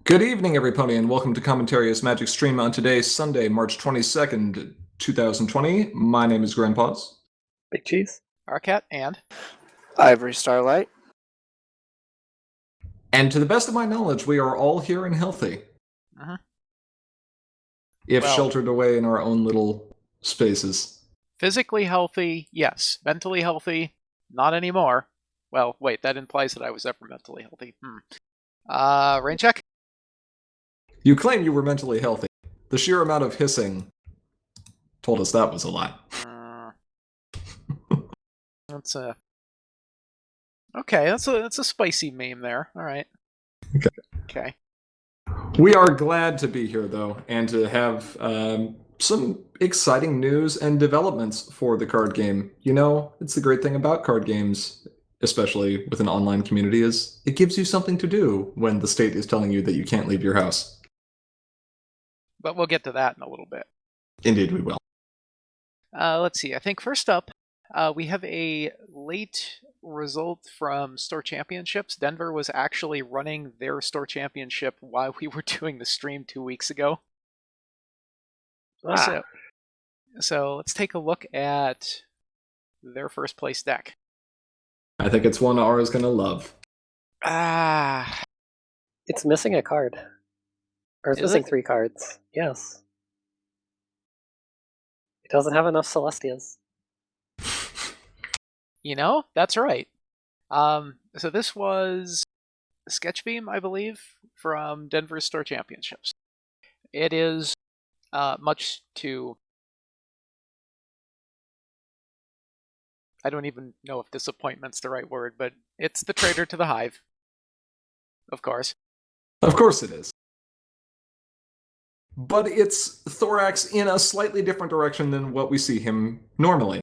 Good evening, everybody, and welcome to Commentary as Magic Stream on today's Sunday, March 22nd, 2020. My name is Grandpaws. Big Cheese. Arcat and Ivory Starlight. And to the best of my knowledge, we are all here and healthy. If sheltered away in our own little spaces. Physically healthy, yes. Mentally healthy, not anymore. Well, wait, that implies that I was ever mentally healthy. Rain check? You claim you were mentally healthy. The sheer amount of hissing told us that was a lie. That's a spicy meme there. All right. Okay. We are glad to be here, though, and to have some exciting news and developments for the card game. You know, it's the great thing about card games, especially with an online community, is it gives you something to do when the state is telling you that you can't leave your house. But we'll get to that in a little bit. Indeed, we will. Let's see. I think first up, we have a late result from Store Championships. Denver was actually running their Store Championship while we were doing the stream 2 weeks ago. So let's take a look at their first place deck. I think it's one Ara's going to love. It's missing a card. Or it's missing 3 cards. Yes. It doesn't have enough Celestias. You know, that's right. So this was Sketchbeam, I believe, from Denver's Store Championships. It is much to... I don't even know if disappointment's the right word, but it's the traitor to the hive. Of course. Of course it is. But it's Thorax in a slightly different direction than what we see him normally.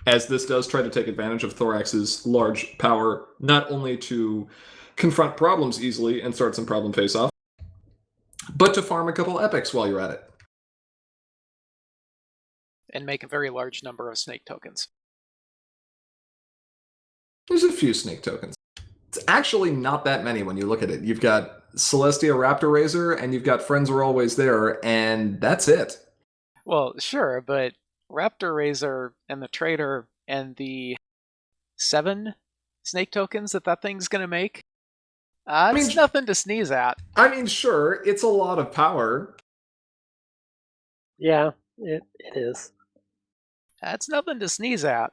As this does try to take advantage of Thorax's large power, not only to confront problems easily and start some problem face-off, but to farm a couple epics while you're at it. And make a very large number of snake tokens. There's a few snake tokens. It's actually not that many when you look at it. You've got Celestia Raptor Razor, and you've got Friends Are Always There, and that's it. Well, sure, but Raptor Razor and the Trader and the 7 snake tokens that thing's gonna make, it's nothing to sneeze at. I mean, sure, it's a lot of power. Yeah, it is. That's nothing to sneeze at.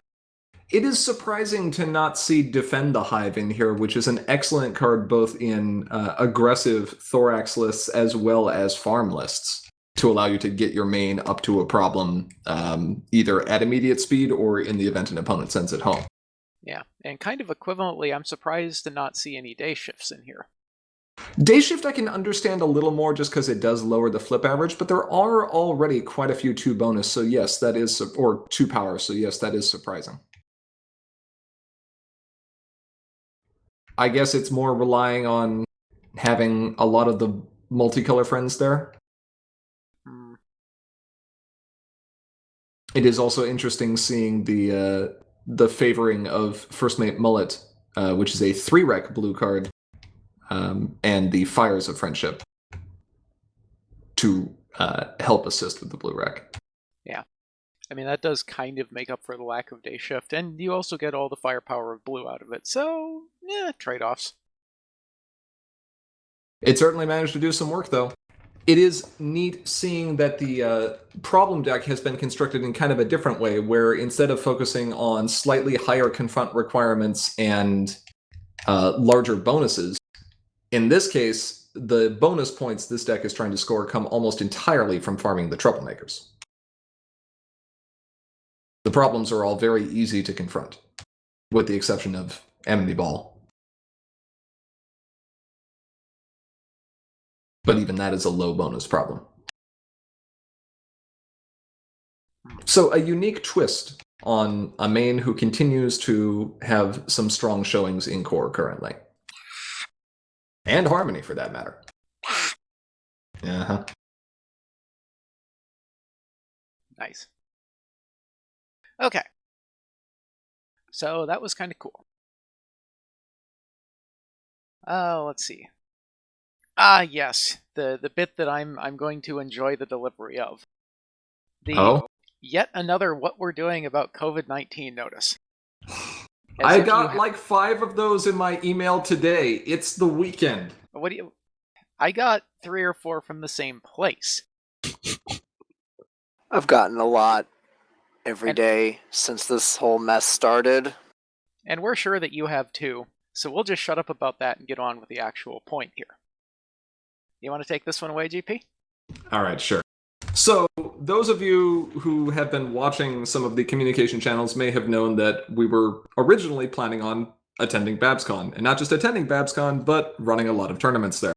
It is surprising to not see Defend the Hive in here, which is an excellent card both in aggressive Thorax lists as well as farm lists, to allow you to get your main up to a problem either at immediate speed or in the event an opponent sends it home. Yeah, and kind of equivalently, I'm surprised to not see any day shifts in here. Day shift I can understand a little more just because it does lower the flip average, but there are already quite a few 2 bonus, so yes, that is, or 2 power, so yes, that is surprising. I guess it's more relying on having a lot of the multicolor friends there. It is also interesting seeing the favoring of First Mate Mullet, which is a 3-rec blue card, and the Fires of Friendship to help assist with the blue rec. Yeah. I mean, that does kind of make up for the lack of day shift, and you also get all the firepower of blue out of it, so, yeah, trade-offs. It certainly managed to do some work, though. It is neat seeing that the problem deck has been constructed in kind of a different way, where instead of focusing on slightly higher confront requirements and larger bonuses, in this case, the bonus points this deck is trying to score come almost entirely from farming the troublemakers. The problems are all very easy to confront, with the exception of Enemy Ball. But even that is a low bonus problem. So a unique twist on a main who continues to have some strong showings in core currently. And Harmony, for that matter. Uh-huh. Nice. Okay. So that was kind of cool. Let's see. Ah, yes, the bit that I'm going to enjoy the delivery of. The Oh? yet another what we're doing about COVID-19 notice. As I if you got like 5 of those in my email today. It's the weekend. What do you? I got 3 or 4 from the same place. I've gotten a lot every And- day since this whole mess started. And we're sure that you have too, so we'll just shut up about that and get on with the actual point here. You want to take this one away, GP? All right, sure. So, those of you who have been watching some of the communication channels may have known that we were originally planning on attending BabsCon, and not just attending BabsCon, but running a lot of tournaments there.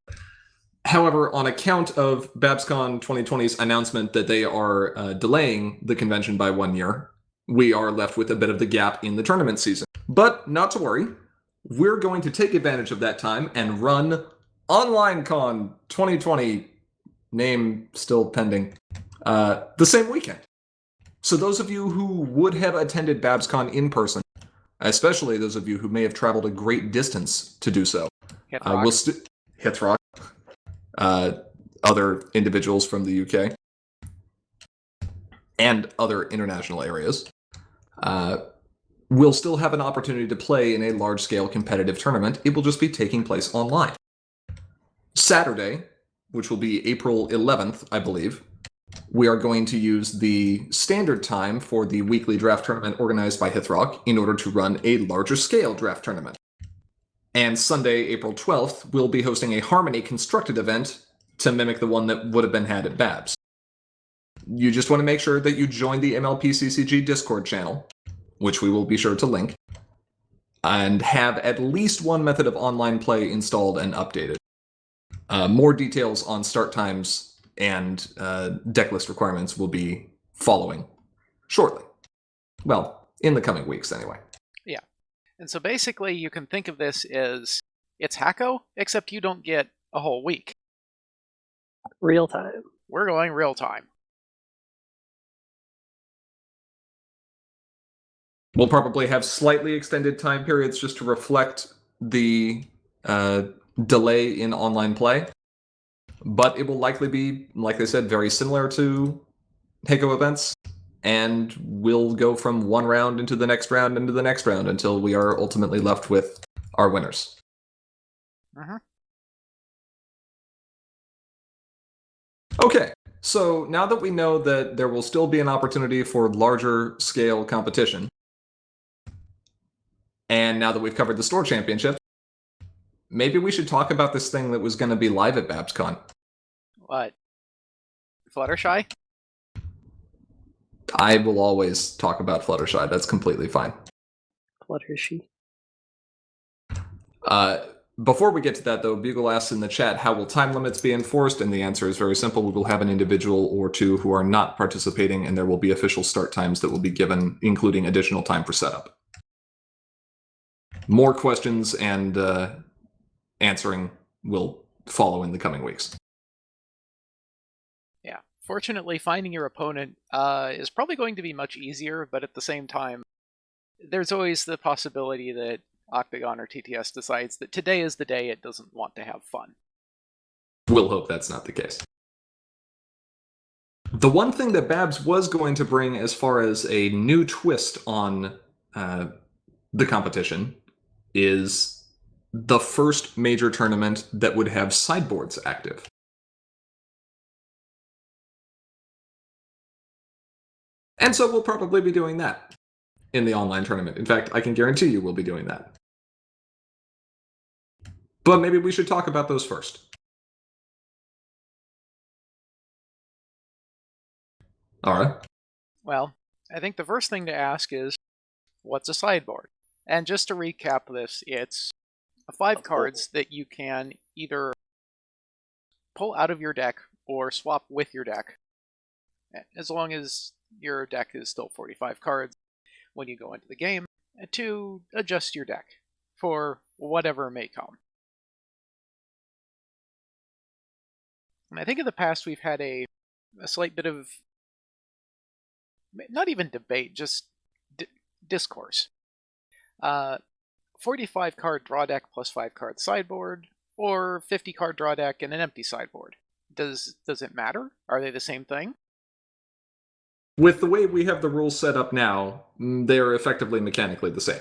However, on account of BabsCon 2020's announcement that they are delaying the convention by 1 year, we are left with a bit of the gap in the tournament season. But not to worry, we're going to take advantage of that time and run OnlineCon 2020, name still pending, the same weekend. So those of you who would have attended BabsCon in person, especially those of you who may have traveled a great distance to do so, will hit rock. Other individuals from the UK and other international areas will still have an opportunity to play in a large-scale competitive tournament. It will just be taking place online. Saturday, which will be April 11th, I believe, we are going to use the standard time for the weekly draft tournament organized by Hithrock in order to run a larger-scale draft tournament. And Sunday, April 12th, we'll be hosting a Harmony constructed event to mimic the one that would have been had at Babs. You just want to make sure that you join the MLPCCG Discord channel, which we will be sure to link, and have at least one method of online play installed and updated. More details on start times and deck list requirements will be following shortly. Well, in the coming weeks, anyway. Yeah. And so basically, you can think of this as it's Hacko, except you don't get a whole week. Real time. We're going real time. We'll probably have slightly extended time periods just to reflect the delay in online play. But it will likely be, like I said, very similar to Heiko events. And we'll go from one round into the next round into the next round until we are ultimately left with our winners. Uh-huh. Okay, so now that we know that there will still be an opportunity for larger scale competition, and now that we've covered the store championship, maybe we should talk about this thing that was going to be live at BabsCon. What? Fluttershy? I will always talk about Fluttershy. That's completely fine. Fluttershy. Before we get to that, though, Bugle asks in the chat, how will time limits be enforced? And the answer is very simple. We will have an individual or two who are not participating, and there will be official start times that will be given, including additional time for setup. More questions and answering will follow in the coming weeks. Yeah. Fortunately, finding your opponent is probably going to be much easier, but at the same time, there's always the possibility that Octagon or TTS decides that today is the day it doesn't want to have fun. We'll hope that's not the case. The one thing that Babs was going to bring as far as a new twist on the competition is the first major tournament that would have sideboards active. And so we'll probably be doing that in the online tournament. In fact, I can guarantee you we'll be doing that. But maybe we should talk about those first. All right. Well, I think the first thing to ask is, what's a sideboard? And just to recap this, it's 5 cards that you can either pull out of your deck or swap with your deck, as long as your deck is still 45 cards when you go into the game, to adjust your deck for whatever may come. And I think in the past we've had a slight bit of, not even debate, just discourse. 45 card draw deck plus 5 card sideboard, or 50 card draw deck and an empty sideboard? Does it matter? Are they the same thing? With the way we have the rules set up now, they're effectively mechanically the same.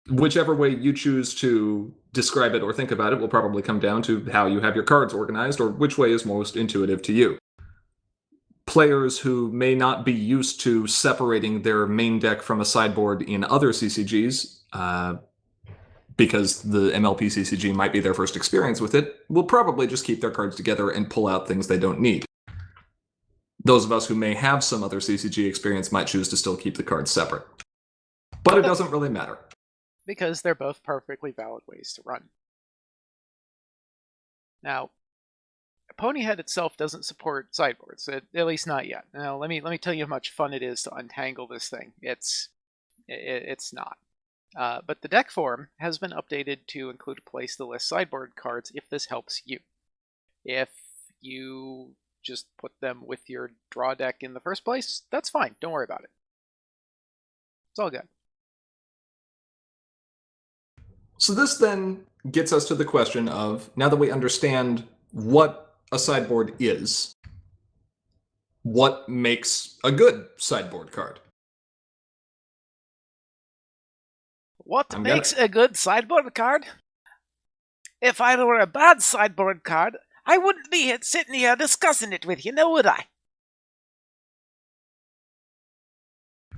Whichever way you choose to describe it or think about it will probably come down to how you have your cards organized or which way is most intuitive to you. Players who may not be used to separating their main deck from a sideboard in other CCGs, because the MLP CCG might be their first experience with it, will probably just keep their cards together and pull out things they don't need. Those of us who may have some other CCG experience might choose to still keep the cards separate. But it doesn't really matter. Because they're both perfectly valid ways to run. Now, Ponyhead itself doesn't support sideboards, at least not yet. Now, let me tell you how much fun it is to untangle this thing. It's not. But the deck form has been updated to include a place to list sideboard cards if this helps you. If you just put them with your draw deck in the first place, that's fine. Don't worry about it. It's all good. So this then gets us to the question of, now that we understand what a sideboard is, what makes a good sideboard card? What makes a good sideboard card? If I were a bad sideboard card, I wouldn't be sitting here discussing it with you, now would I?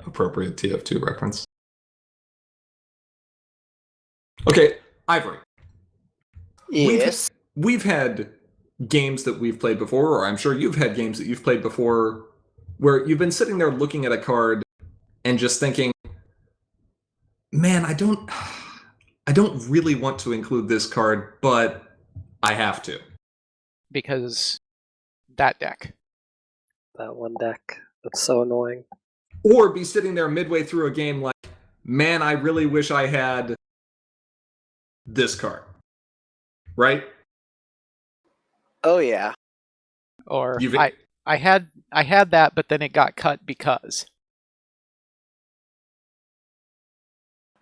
Appropriate TF2 reference. Okay, Ivory. Yes. We've had games that we've played before, or I'm sure you've had games that you've played before, where you've been sitting there looking at a card and just thinking, man, I don't really want to include this card, but I have to. Because that deck. That one deck. That's so annoying. Or be sitting there midway through a game like, man, I really wish I had this card. Right? Oh yeah. Or I had that, but then it got cut because.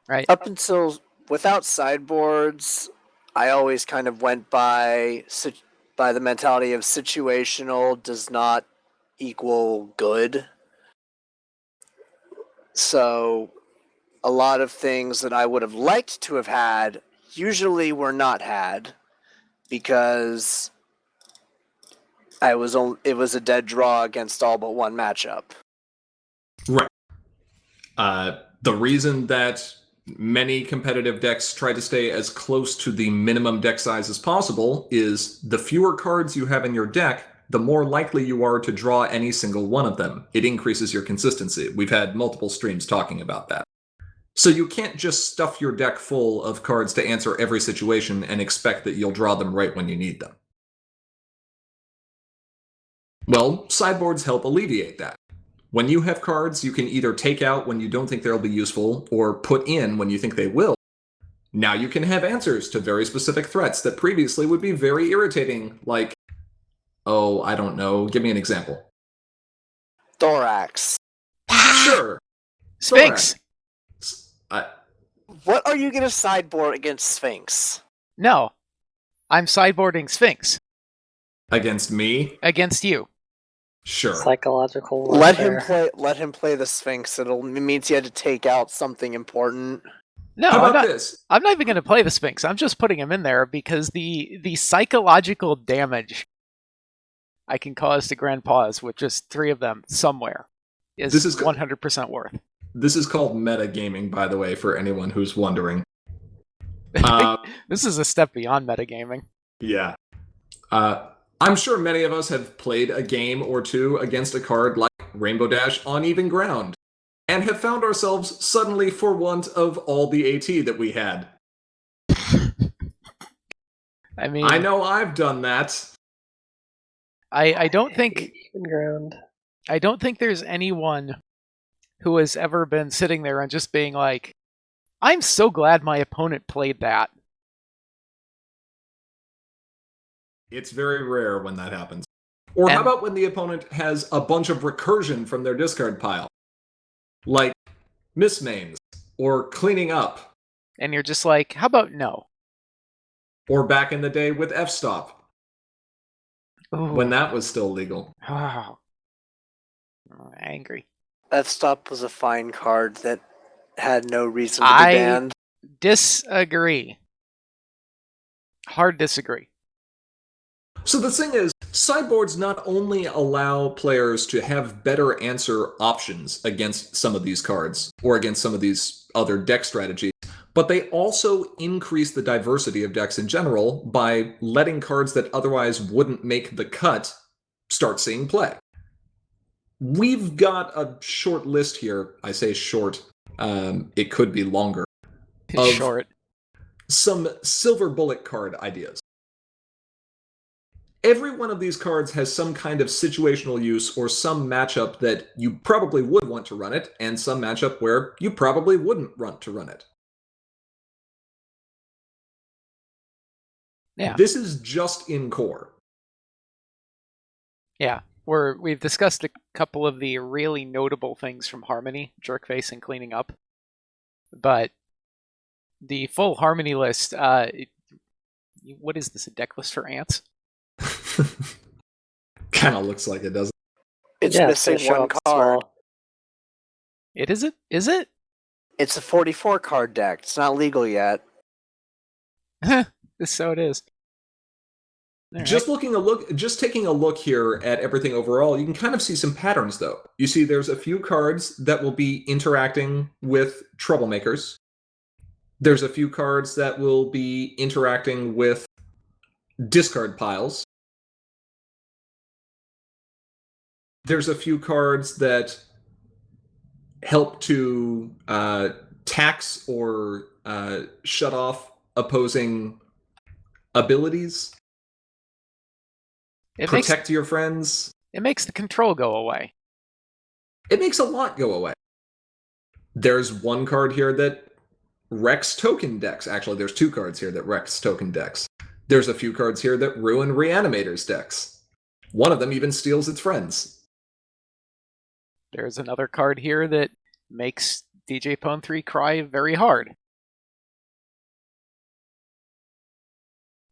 Right? Up until without sideboards, I always kind of went by the mentality of situational does not equal good. So a lot of things that I would have liked to have had usually were not had because it was a dead draw against all but one matchup. Right. The reason that many competitive decks try to stay as close to the minimum deck size as possible is the fewer cards you have in your deck, the more likely you are to draw any single one of them. It increases your consistency. We've had multiple streams talking about that. So you can't just stuff your deck full of cards to answer every situation and expect that you'll draw them right when you need them. Well, sideboards help alleviate that. When you have cards you can either take out when you don't think they'll be useful, or put in when you think they will, now you can have answers to very specific threats that previously would be very irritating, like, oh, I don't know, give me an example. Thorax. Sure. Sphinx! What are you going to sideboard against Sphinx? No. I'm sideboarding Sphinx. Against me? Against you. Sure. Psychological Let warfare. him play the Sphinx. It means he had to take out something important. No, How about this? I'm not even going to play the Sphinx. I'm just putting him in there because the psychological damage I can cause to Grandpa's with just 3 of them somewhere is 100% worth. This is called metagaming, by the way, for anyone who's wondering. This is a step beyond metagaming. Yeah. I'm sure many of us have played a game or two against a card like Rainbow Dash on even ground, and have found ourselves suddenly for want of all the AT that we had. I mean, I know I've done that. I don't think Even ground. I don't think there's anyone who has ever been sitting there and just being like, I'm so glad my opponent played that. It's very rare when that happens. Or how about when the opponent has a bunch of recursion from their discard pile? Like mismains, or cleaning up. And you're just like, how about no? Or back in the day with F-Stop, when that was still legal. Oh, angry. F-Stop was a fine card that had no reason to be banned. Disagree. Hard disagree. So the thing is, sideboards not only allow players to have better answer options against some of these cards, or against some of these other deck strategies, but they also increase the diversity of decks in general by letting cards that otherwise wouldn't make the cut start seeing play. We've got a short list here. I say short. It could be longer. Short. Some silver bullet card ideas. Every one of these cards has some kind of situational use or some matchup that you probably would want to run it, and some matchup where you probably wouldn't want to run it. Yeah. This is just in core. Yeah. We've discussed a couple of the really notable things from Harmony, Jerkface and Cleaning Up. But the full Harmony list, what is this, a deck list for ants? Kind of looks like it, doesn't It's Yeah, missing gonna show one up card. small. Is it? Is it? It's a 44 card deck. It's not legal yet. So it is. All Just right. just taking a look here at everything overall, you can kind of see some patterns, though. You see there's a few cards that will be interacting with troublemakers. There's a few cards that will be interacting with discard piles. There's a few cards that help to tax or shut off opposing abilities. Protect your friends. It makes the control go away. It makes a lot go away. There's one card here that wrecks token decks. Actually, there's two cards here that wrecks token decks. There's a few cards here that ruin Reanimators decks. One of them even steals its friends. There's another card here that makes DJ Pwn 3 cry very hard.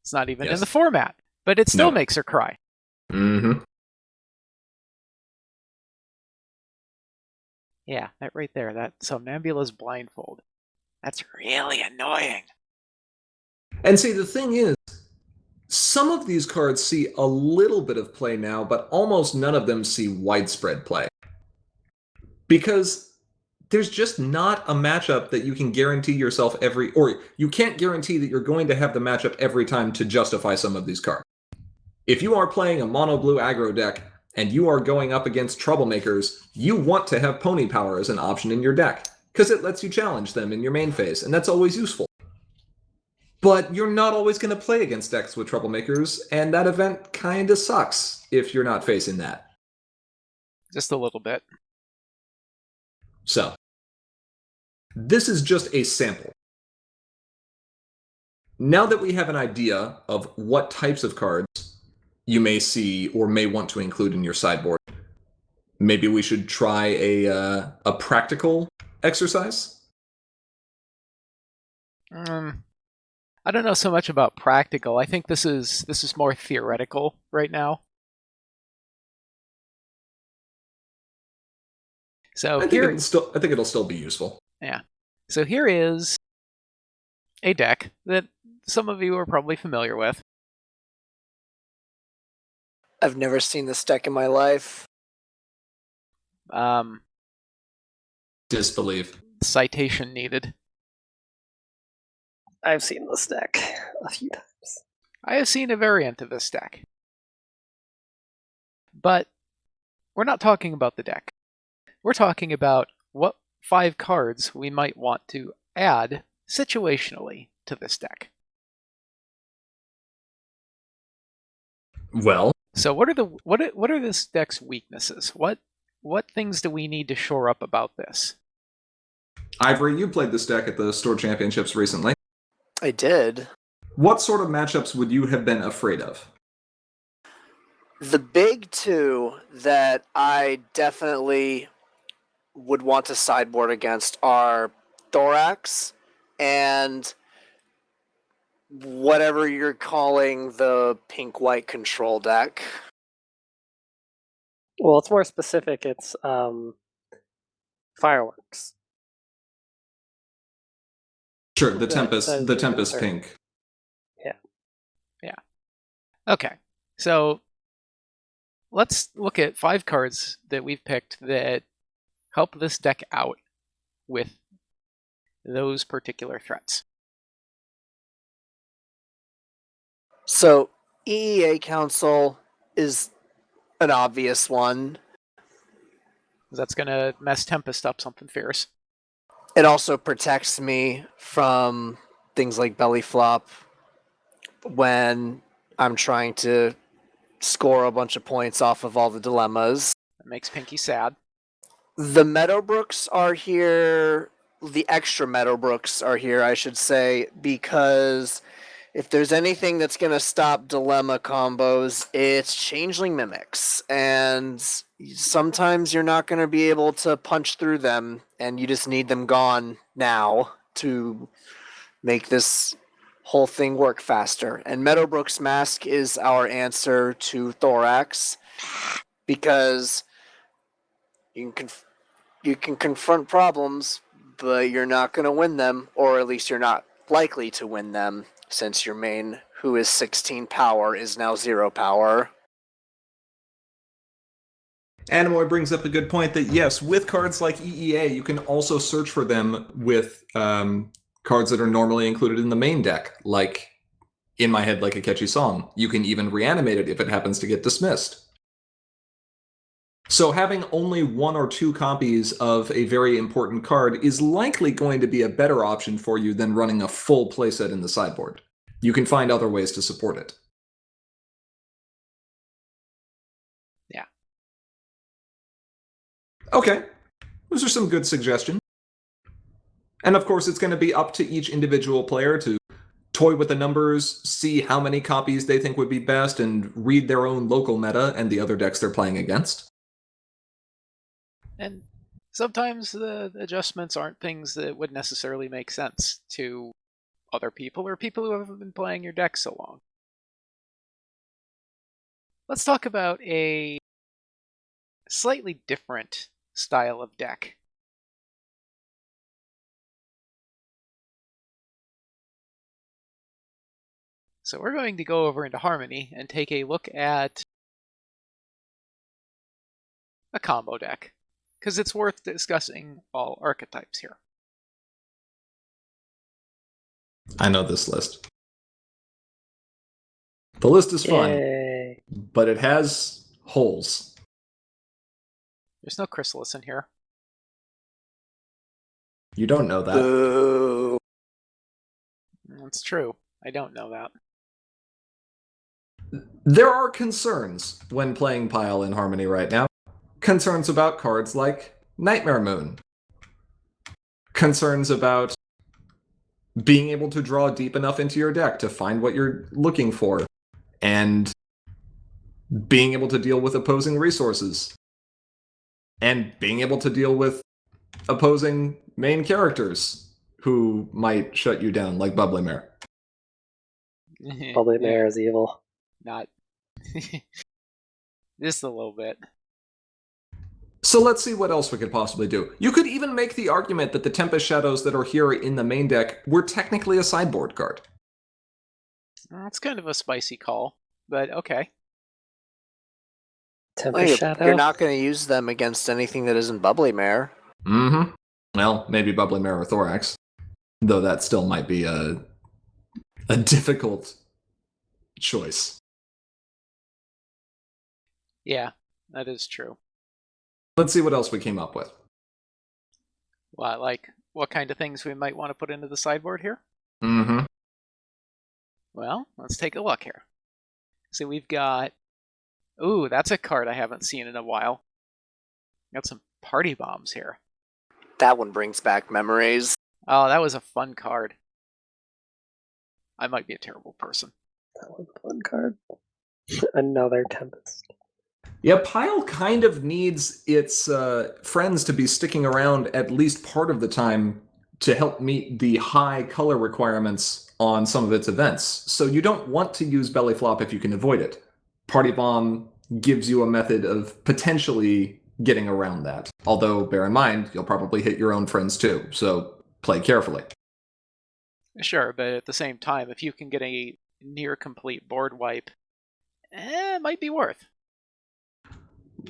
It's not even in the format, but it still makes her cry. Mm-hmm. Yeah, that right there, that Somnambula's Blindfold. That's really annoying. And see, the thing is, some of these cards see a little bit of play now, but almost none of them see widespread play. Because there's just not a matchup that you can guarantee yourself or you can't guarantee that you're going to have the matchup every time to justify some of these cards. If you are playing a mono blue aggro deck and you are going up against troublemakers, you want to have pony power as an option in your deck, because it lets you challenge them in your main phase, and that's always useful. But you're not always going to play against decks with troublemakers, and that event kind of sucks if you're not facing that. Just a little bit. So, this is just a sample. Now that we have an idea of what types of cards you may see or may want to include in your sideboard, maybe we should try a practical exercise? I don't know so much about practical. I think this is more theoretical right now. So I think it'll still be useful. Yeah. So here is a deck that some of you are probably familiar with. I've never seen this deck in my life. Disbelief. Citation needed. I've seen this deck a few times. I have seen a variant of this deck. But we're not talking about the deck. We're talking about what 5 cards we might want to add situationally to this deck. Well, so what are this deck's weaknesses? What things do we need to shore up about this? Ivory, you played this deck at the Store Championships recently. I did. What sort of matchups would you have been afraid of? The big two that I definitely would want to sideboard against are Thorax and whatever you're calling the pink-white control deck. Well, it's more specific. It's fireworks. Sure, the That Tempest, says the your Tempest concern. pink. Okay, so let's look at 5 cards that we've picked that help this deck out with those particular threats. So EEA Council is an obvious one. That's going to mess Tempest up something fierce. It also protects me from things like belly flop when I'm trying to score a bunch of points off of all the dilemmas. It makes Pinky sad. The Meadowbrooks are here. The extra Meadowbrooks are here, I should say, because if there's anything that's going to stop dilemma combos, it's Changeling Mimics. And sometimes you're not going to be able to punch through them, and you just need them gone now to make this whole thing work faster. And Meadowbrook's Mask is our answer to Thorax, because you can confront problems, but you're not going to win them, or at least you're not likely to win them, since your main, who is 16 power, is now 0 power. Animoy brings up a good point that, yes, with cards like EEA, you can also search for them with cards that are normally included in the main deck, like, in my head, like a catchy song. You can even reanimate it if it happens to get dismissed. So having only 1 or 2 copies of a very important card is likely going to be a better option for you than running a full playset in the sideboard. You can find other ways to support it. Yeah. Okay. Those are some good suggestions. And of course, it's going to be up to each individual player to toy with the numbers, see how many copies they think would be best, and read their own local meta and the other decks they're playing against. And sometimes the adjustments aren't things that would necessarily make sense to other people or people who haven't been playing your deck so long. Let's talk about a slightly different style of deck. So we're going to go over into Harmony and take a look at a combo deck, because it's worth discussing all archetypes here. I know this list. The list is fun, Yay. but it has holes. There's no Chrysalis in here. You don't know that. Boo. That's true. I don't know that. There are concerns when playing Pile in Harmony right now. Concerns about cards like Nightmare Moon. Concerns about being able to draw deep enough into your deck to find what you're looking for. And being able to deal with opposing resources. And being able to deal with opposing main characters who might shut you down, like Bubbly Mare. Probably Mare is evil. Not just a little bit. So let's see what else we could possibly do. You could even make the argument that the Tempest Shadows that are here in the main deck were technically a sideboard card. That's kind of a spicy call, but okay. Tempest Shadow. You're not going to use them against anything that isn't Bubbly Mare. Mm-hmm. Well, maybe Bubbly Mare or Thorax. Though that still might be a difficult choice. Yeah, that is true. Let's see what else we came up with. Well, like, what kind of things we might want to put into the sideboard here? Mm-hmm. Well, let's take a look here. So we've got... Ooh, that's a card I haven't seen in a while. Got some party bombs here. That one brings back memories. Oh, that was a fun card. I might be a terrible person. That one's a fun card. Another Tempest. Yeah, Pile kind of needs its friends to be sticking around at least part of the time to help meet the high color requirements on some of its events. So you don't want to use Belly Flop if you can avoid it. Party Bomb gives you a method of potentially getting around that. Although, bear in mind, you'll probably hit your own friends too, so play carefully. Sure, but at the same time, if you can get a near complete board wipe, it might be worth.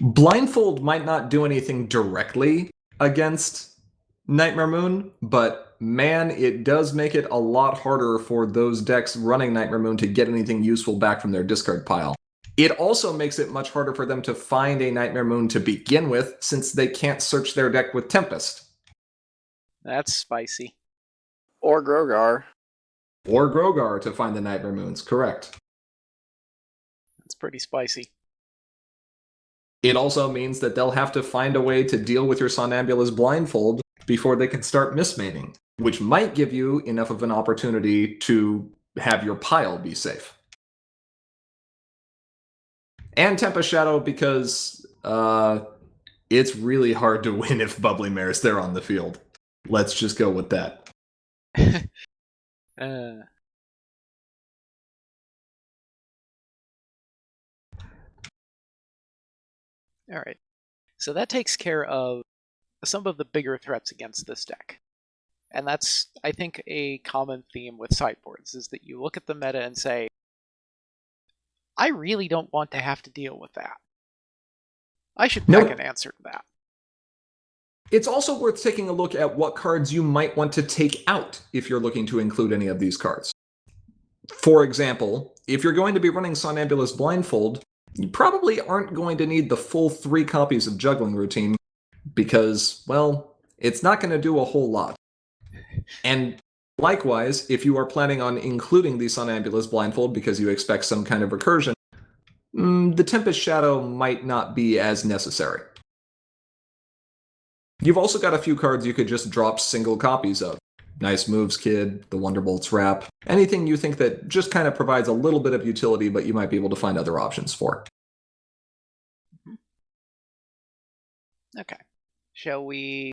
Blindfold might not do anything directly against Nightmare Moon, but man, it does make it a lot harder for those decks running Nightmare Moon to get anything useful back from their discard pile. It also makes it much harder for them to find a Nightmare Moon to begin with, since they can't search their deck with Tempest. That's spicy. Or Grogar. Or Grogar to find the Nightmare Moons, correct. That's pretty spicy. It also means that they'll have to find a way to deal with your Somnambulist Blindfold before they can start mismating, which might give you enough of an opportunity to have your pile be safe. And Tempest Shadow because it's really hard to win if Bubbly Mare's there on the field. Let's just go with that. Alright. So that takes care of some of the bigger threats against this deck. And that's, I think, a common theme with sideboards, is that you look at the meta and say, I really don't want to have to deal with that. I should pick an answer to that. It's also worth taking a look at what cards you might want to take out if you're looking to include any of these cards. For example, if you're going to be running Somnambulist Blindfold, you probably aren't going to need the full 3 copies of Juggling Routine because, well, it's not going to do a whole lot. And likewise, if you are planning on including the Somnambulist Blindfold because you expect some kind of recursion, the Tempest Shadow might not be as necessary. You've also got a few cards you could just drop single copies of. Nice Moves Kid, the Wonderbolt's Wrap, anything you think that just kind of provides a little bit of utility but you might be able to find other options for. Okay. Shall we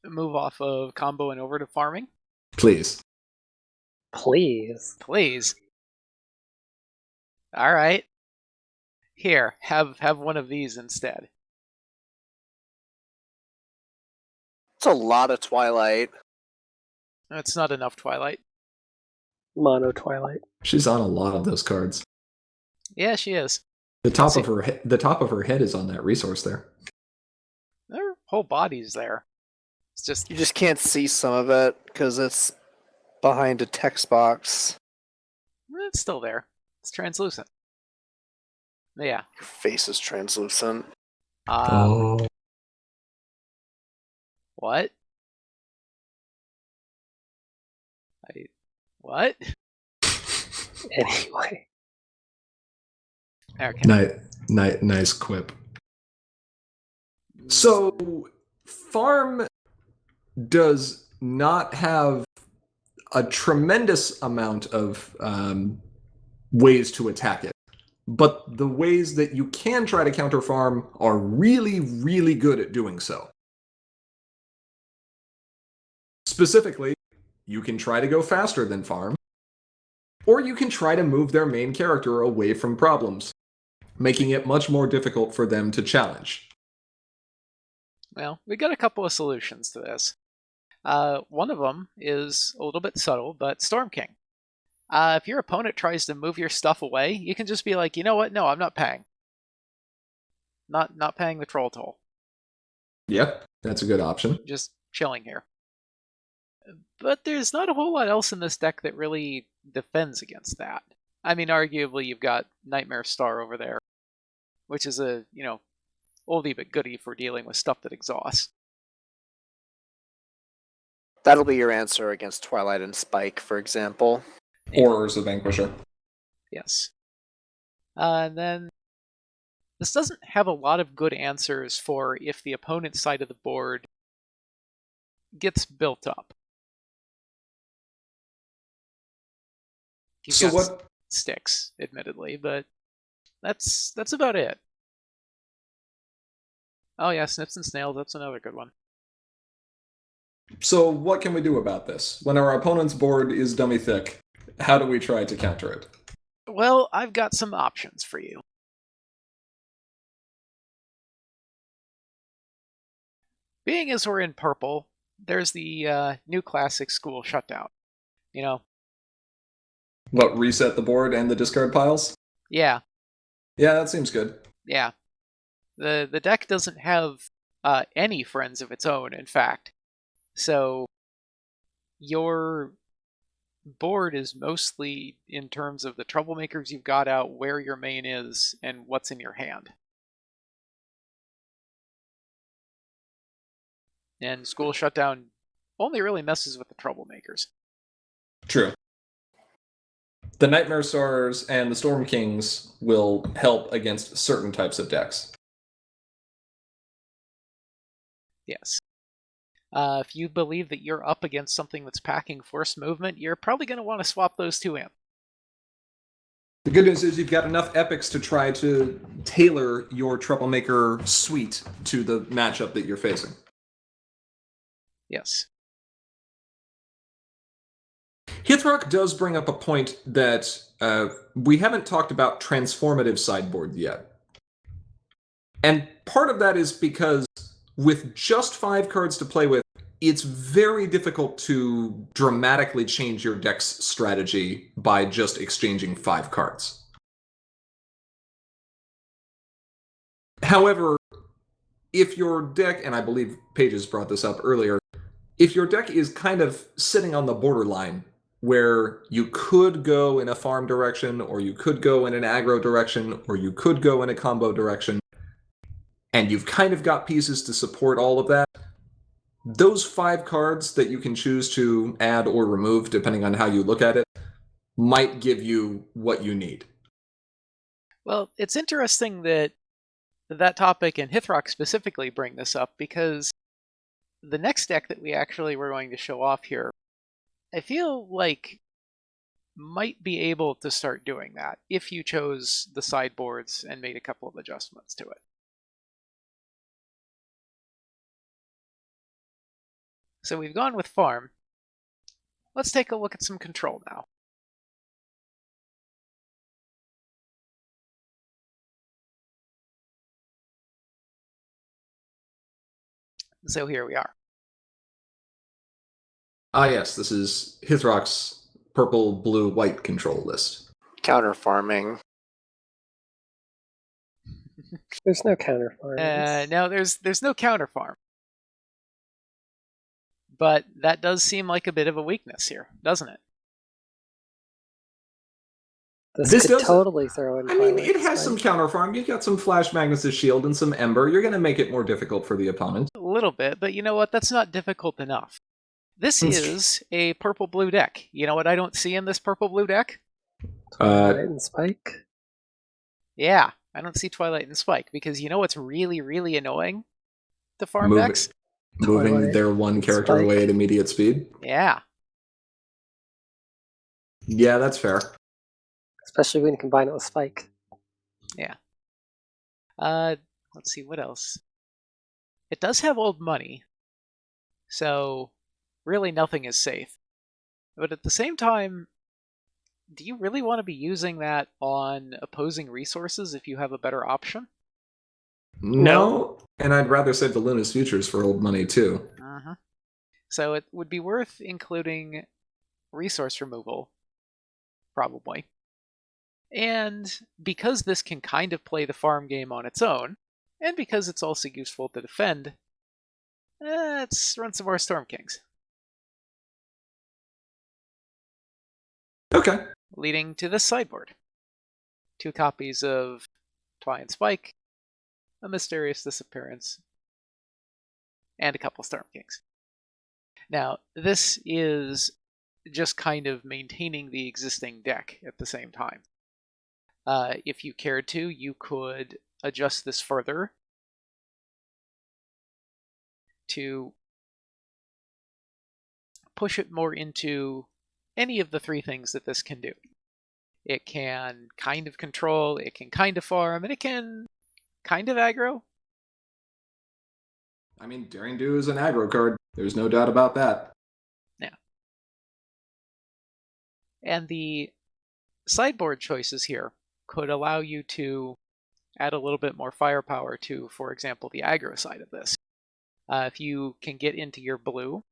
move off of combo and over to farming? Please. Please. Please. Alright. Here, have one of these instead. It's a lot of Twilight. That's not enough Twilight. Mono Twilight. She's on a lot of those cards. Yeah, she is. The top of her head is on that resource there. Her whole body's there. It's just You just can't see some of it because it's behind a text box. it's still there. It's translucent. Yeah. Your face is translucent. What? What? Anyway. Okay. Nice quip. So, Farm does not have a tremendous amount of ways to attack it. But the ways that you can try to counter Farm are really, really good at doing so. Specifically, you can try to go faster than Farm, or you can try to move their main character away from problems, making it much more difficult for them to challenge. Well, we got a couple of solutions to this. One of them is a little bit subtle, but Storm King. If your opponent tries to move your stuff away, you can just be like, you know what? No, I'm not paying. Not paying the troll toll. Yep, that's a good option. Just chilling here. But there's not a whole lot else in this deck that really defends against that. I mean, arguably, you've got Nightmare Star over there, which is a, oldie but goodie for dealing with stuff that exhausts. That'll be your answer against Twilight and Spike, for example. Horrors of Vanquisher. Yes. And then this doesn't have a lot of good answers for if the opponent's side of the board gets built up. So what? Sticks, admittedly, but that's about it. Oh yeah, Snips and Snails, that's another good one. So what can we do about this? When our opponent's board is dummy thick, how do we try to counter it? Well, I've got some options for you. Being as we're in purple, there's the new classic school shutdown. You know? What, reset the board and the discard piles? Yeah. Yeah, that seems good. Yeah. The deck doesn't have any friends of its own, in fact. So your board is mostly in terms of the troublemakers you've got out, where your main is, and what's in your hand. And school shutdown only really messes with the troublemakers. True. The Nightmare Stars and the Storm Kings will help against certain types of decks. Yes. If you believe that you're up against something that's packing force movement, you're probably going to want to swap those two in. The good news is you've got enough epics to try to tailor your Troublemaker suite to the matchup that you're facing. Yes. Hithrock does bring up a point that we haven't talked about transformative sideboard yet. And part of that is because with just 5 cards to play with, it's very difficult to dramatically change your deck's strategy by just exchanging 5 cards. However, if your deck, and I believe Pages brought this up earlier, if your deck is kind of sitting on the borderline where you could go in a farm direction, or you could go in an aggro direction, or you could go in a combo direction, and you've kind of got pieces to support all of that, those 5 cards that you can choose to add or remove, depending on how you look at it, might give you what you need. Well, it's interesting that that topic and Hithrock specifically bring this up, because the next deck that we actually were going to show off here, I feel like might be able to start doing that if you chose the sideboards and made a couple of adjustments to it. So we've gone with farm. Let's take a look at some control now. So here we are. Ah yes, this is Hithrock's purple, blue, white control list. Counter farming. There's no counter farms. No, there's no counter farm. But that does seem like a bit of a weakness here, doesn't it? This could totally throw in. I mean, Twilight it has some counter farm. You've got some Flash Magnus' Shield and some Ember. You're going to make it more difficult for the opponent. A little bit, but you know what? That's not difficult enough. This is a purple-blue deck. You know what I don't see in this purple-blue deck? Twilight and Spike? Yeah, I don't see Twilight and Spike, because you know what's really, really annoying to farm decks? Moving Twilight, their one character Spike. away at immediate speed. Yeah. Yeah, that's fair. Especially when you combine it with Spike. Yeah. Let's see, what else? It does have old money, so really nothing is safe. But at the same time, do you really want to be using that on opposing resources if you have a better option? No, and I'd rather save the Luna's Futures for old money, too. Uh-huh. So it would be worth including resource removal, probably. And because this can kind of play the farm game on its own, and because it's also useful to defend, let's run some more Storm Kings. Okay. Leading to this sideboard. 2 copies of Twilight and Spike, a Mysterious Disappearance, and a couple Storm Kings. Now, this is just kind of maintaining the existing deck at the same time. If you cared to, you could adjust this further to push it more into any of the 3 things that this can do. It can kind of control, it can kind of farm, and it can kind of aggro. I mean, Daring Do is an aggro card. There's no doubt about that. Yeah. And the sideboard choices here could allow you to add a little bit more firepower to, for example, the aggro side of this. If you can get into your blue, you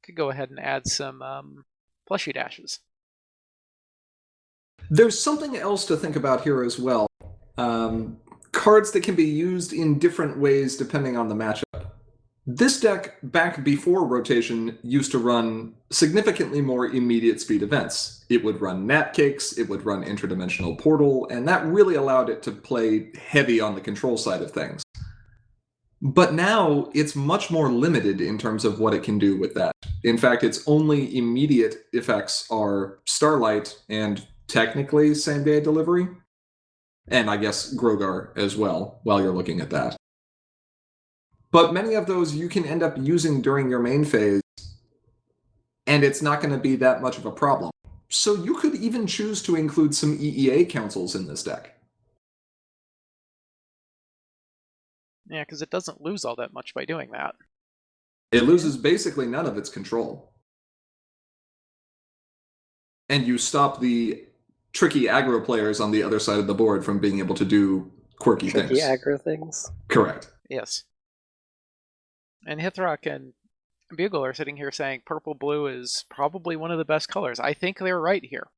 could go ahead and add some plushie dashes. There's something else to think about here as well. Cards that can be used in different ways depending on the matchup. This deck, back before rotation, used to run significantly more immediate speed events. It would run Gnatcakes, it would run Interdimensional Portal, and that really allowed it to play heavy on the control side of things. But now, it's much more limited in terms of what it can do with that. In fact, its only immediate effects are Starlight and technically same-day delivery. And I guess Grogar as well, while you're looking at that. But many of those you can end up using during your main phase, and it's not going to be that much of a problem. So you could even choose to include some EEA councils in this deck. Yeah, because it doesn't lose all that much by doing that. It loses basically none of its control. And you stop the tricky aggro players on the other side of the board from being able to do quirky things. Tricky aggro things. Correct. Yes. And Hithrock and Bugle are sitting here saying purple-blue is probably one of the best colors. I think they're right here.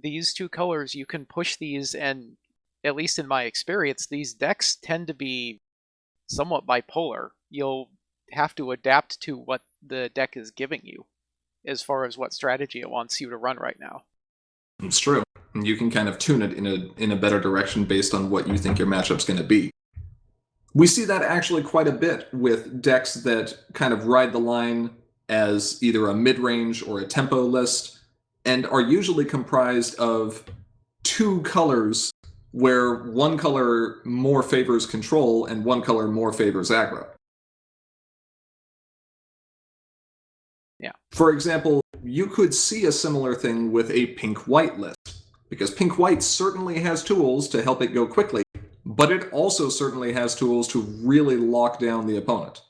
These two colors, you can push these, and at least in my experience, these decks tend to be somewhat bipolar. You'll have to adapt to what the deck is giving you as far as what strategy it wants you to run right now. It's true. You can kind of tune it in a better direction based on what you think your matchup's going to be. We see that actually quite a bit with decks that kind of ride the line as either a mid-range or a tempo list, and are usually comprised of two colors where one color more favors control and one color more favors aggro. Yeah. For example, you could see a similar thing with a pink-white list, because pink-white certainly has tools to help it go quickly, but it also certainly has tools to really lock down the opponent.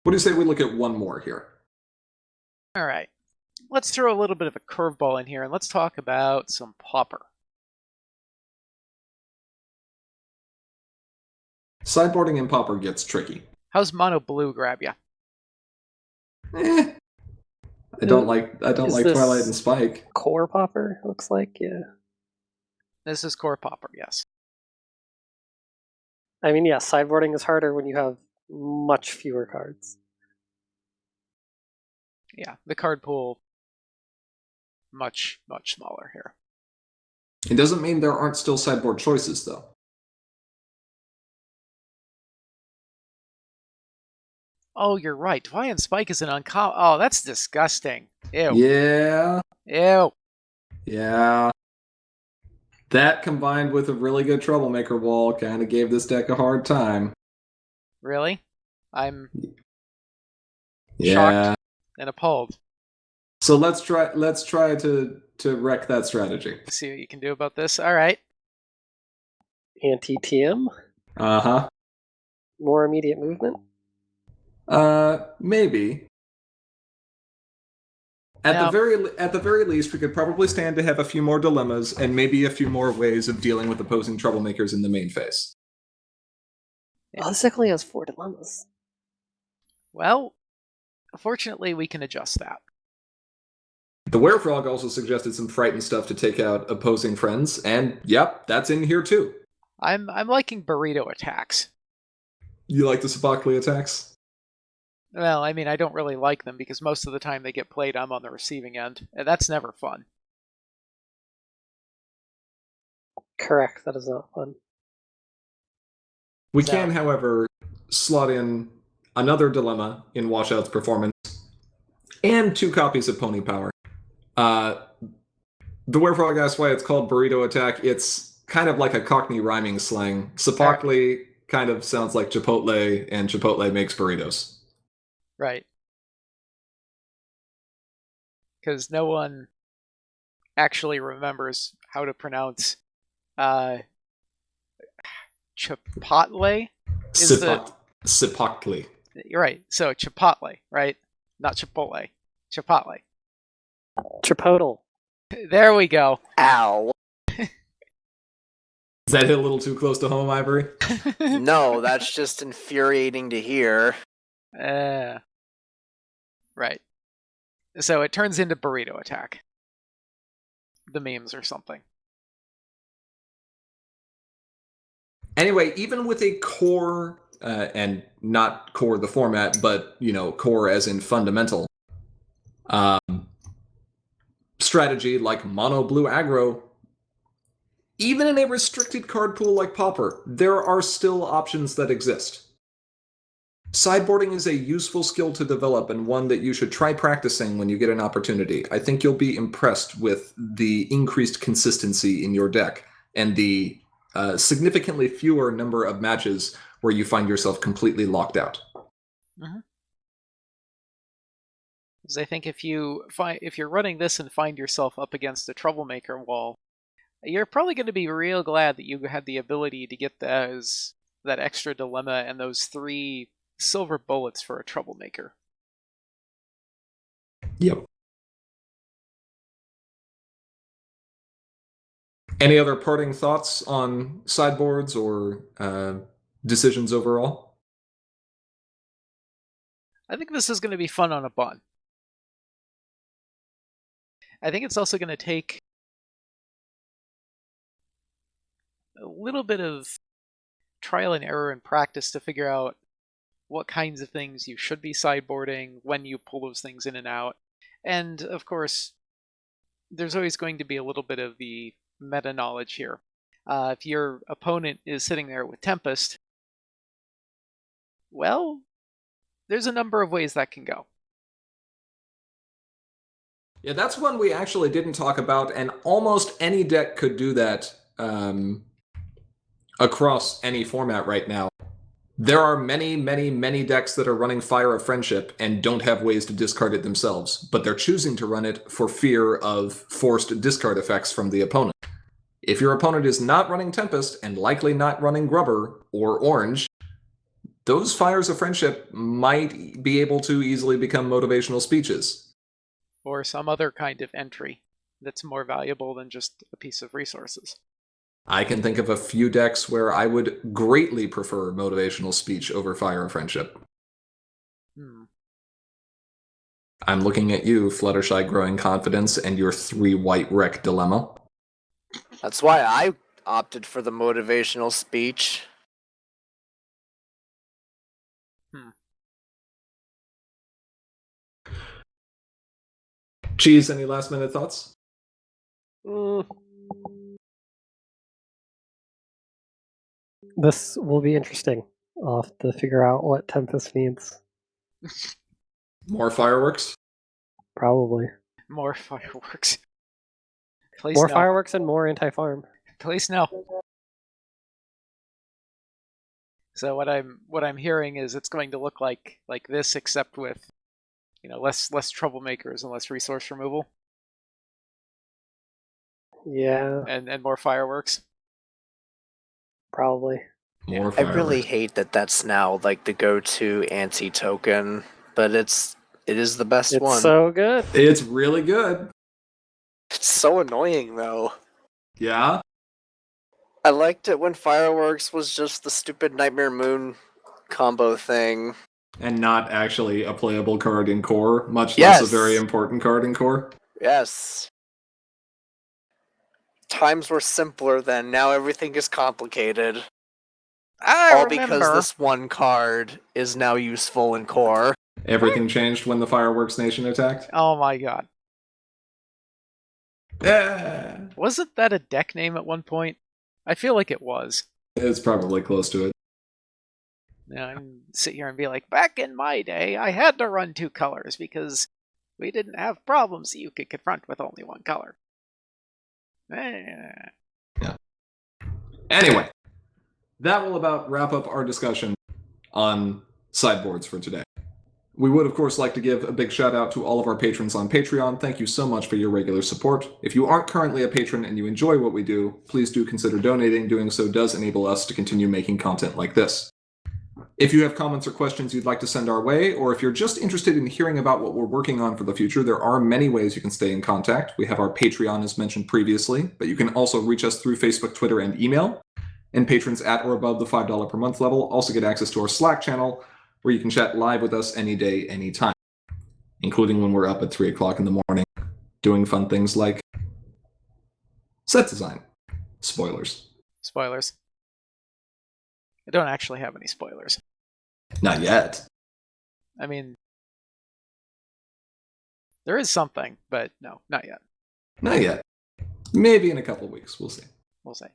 What do you say we look at one more here? All right. Let's throw a little bit of a curveball in here, and let's talk about some Pauper. Sideboarding in Pauper gets tricky. How's mono blue grab you? I don't like Twilight and Spike. Core Pauper, looks like, yeah. This is core Pauper, yes. I mean, yeah, sideboarding is harder when you have much fewer cards. Yeah, the card pool much, much smaller here. It doesn't mean there aren't still sideboard choices, though. Oh, you're right. Twilight and Spike is an uncommon. Oh, that's disgusting. Ew. Yeah. Ew. Yeah. That combined with a really good Troublemaker wall kind of gave this deck a hard time. Really? I'm Yeah. shocked and appalled. So let's try to wreck that strategy. See what you can do about this. All right. Anti-TM? Uh-huh. More immediate movement? Maybe. At the very least, we could probably stand to have a few more dilemmas and maybe a few more ways of dealing with opposing troublemakers in the main phase. Oh, this deck only has 4 dilemmas. Well, fortunately, we can adjust that. The Werefrog also suggested some frightened stuff to take out opposing friends, and yep, that's in here too. I'm liking burrito attacks. You like the Sabacli attacks? Well, I mean, I don't really like them because most of the time they get played, I'm on the receiving end, and that's never fun. Correct, that is not fun. We can, however, slot in another dilemma in Washout's performance, and 2 copies of Pony Power. The Werefrog asks why it's called Burrito Attack. It's kind of like a Cockney rhyming slang. Sapakli kind of sounds like Chipotle, and Chipotle makes burritos. Right. Because no one actually remembers how to pronounce Chipotle is the... Chipotle. You're right. So Chipotle, right? Not Chipotle. Chipotle. Chipotle. There we go. Ow. Is that hit a little too close to home, Ivory? No, that's just infuriating to hear. Right. So it turns into burrito attack. The memes or something. Anyway, even with a core, and not core the format, but, core as in fundamental, strategy like mono blue aggro, even in a restricted card pool like Pauper, there are still options that exist. Sideboarding is a useful skill to develop and one that you should try practicing when you get an opportunity. I think you'll be impressed with the increased consistency in your deck and the significantly fewer number of matches where you find yourself completely locked out. Mm-hmm. Because I think if you're running this and find yourself up against a troublemaker wall, you're probably going to be real glad that you had the ability to get that extra dilemma and those 3 silver bullets for a troublemaker. Yep. Any other parting thoughts on sideboards or decisions overall? I think this is going to be fun on a bun. I think it's also going to take a little bit of trial and error and practice to figure out what kinds of things you should be sideboarding, when you pull those things in and out. And, of course, there's always going to be a little bit of the meta-knowledge here. If your opponent is sitting there with Tempest, well, there's a number of ways that can go. Yeah, that's one we actually didn't talk about, and almost any deck could do that across any format right now. There are many, many, many decks that are running Fire of Friendship and don't have ways to discard it themselves, but they're choosing to run it for fear of forced discard effects from the opponent. If your opponent is not running Tempest and likely not running Grubber or Orange, those Fires of Friendship might be able to easily become motivational speeches. Or some other kind of entry that's more valuable than just a piece of resources. I can think of a few decks where I would greatly prefer motivational speech over Fire of Friendship. I'm looking at you, Fluttershy Growing Confidence, and your 3 white wreck dilemma. That's why I opted for the motivational speech. Cheese, any last minute thoughts? This will be interesting. I'll have to figure out what Tempest needs. More fireworks? Probably. More fireworks. Please more no. fireworks and more anti-farm. Please no. So what I'm hearing is it's going to look like this, except with less troublemakers and less resource removal. Yeah. And more fireworks. Probably. More I really hate that that's now like the go-to anti-token, but it is the best one. It's so good. It's really good. It's so annoying though. Yeah? I liked it when Fireworks was just the stupid Nightmare Moon combo thing. And not actually a playable card in core, much less a very important card in core. Yes. Times were simpler then, now everything is complicated. All because this one card is now useful in core. Everything changed when the Fireworks Nation attacked? Oh my god. Yeah. Wasn't that a deck name at one point? I feel like it was. It's probably close to it. Now I'm sit here and be like, back in my day, I had to run 2 colors because we didn't have problems that you could confront with only 1 color. Yeah. Anyway, that will about wrap up our discussion on sideboards for today. We would, of course, like to give a big shout out to all of our patrons on Patreon. Thank you so much for your regular support. If you aren't currently a patron and you enjoy what we do, please do consider donating. Doing so does enable us to continue making content like this. If you have comments or questions you'd like to send our way, or if you're just interested in hearing about what we're working on for the future, there are many ways you can stay in contact. We have our Patreon, as mentioned previously, but you can also reach us through Facebook, Twitter, and email. And patrons at or above the $5 per month level also get access to our Slack channel, where you can chat live with us any day, anytime, including when we're up at 3 o'clock in the morning, doing fun things like set design. Spoilers. Spoilers. I don't actually have any spoilers. Not yet. I mean, there is something, but no, not yet. Not yet. Maybe in a couple of weeks. We'll see. We'll see.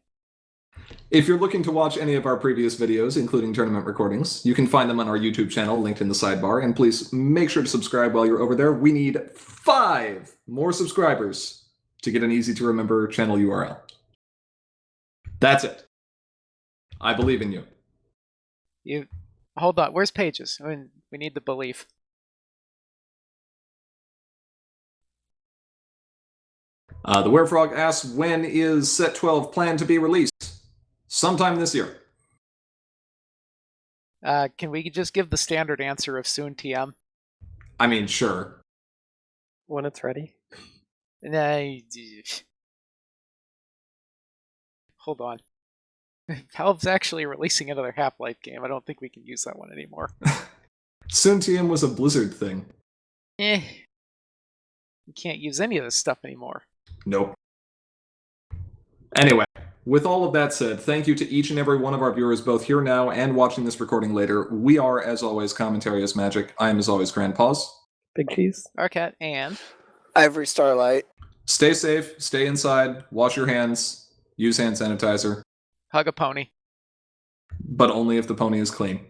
If you're looking to watch any of our previous videos, including tournament recordings, you can find them on our YouTube channel, linked in the sidebar, and please make sure to subscribe while you're over there. We need 5 more subscribers to get an easy-to-remember channel URL. That's it. I believe in you. You hold on. Where's Pages? I mean, we need the belief. The Werefrog asks, when is Set 12 planned to be released? Sometime this year. Can we just give the standard answer of soon TM? I mean, sure. When it's ready. Hold on. Valve's actually releasing another Half-Life game. I don't think we can use that one anymore. Soon TM was a Blizzard thing. You can't use any of this stuff anymore. Nope. Anyway, with all of that said, thank you to each and every one of our viewers, both here now and watching this recording later. We are, as always, Commentary is Magic. I am, as always, Grandpaws. Big cheese. Arcat and Ivory Starlight. Stay safe, stay inside, wash your hands, use hand sanitizer, hug a pony. but only if the pony is clean.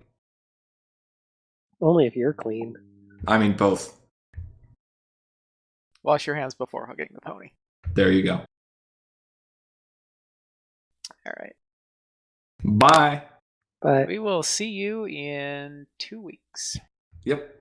Only if you're clean. I mean, both. Wash your hands before hugging the pony. There you go. All right. Bye. But We will see you in 2 weeks. Yep.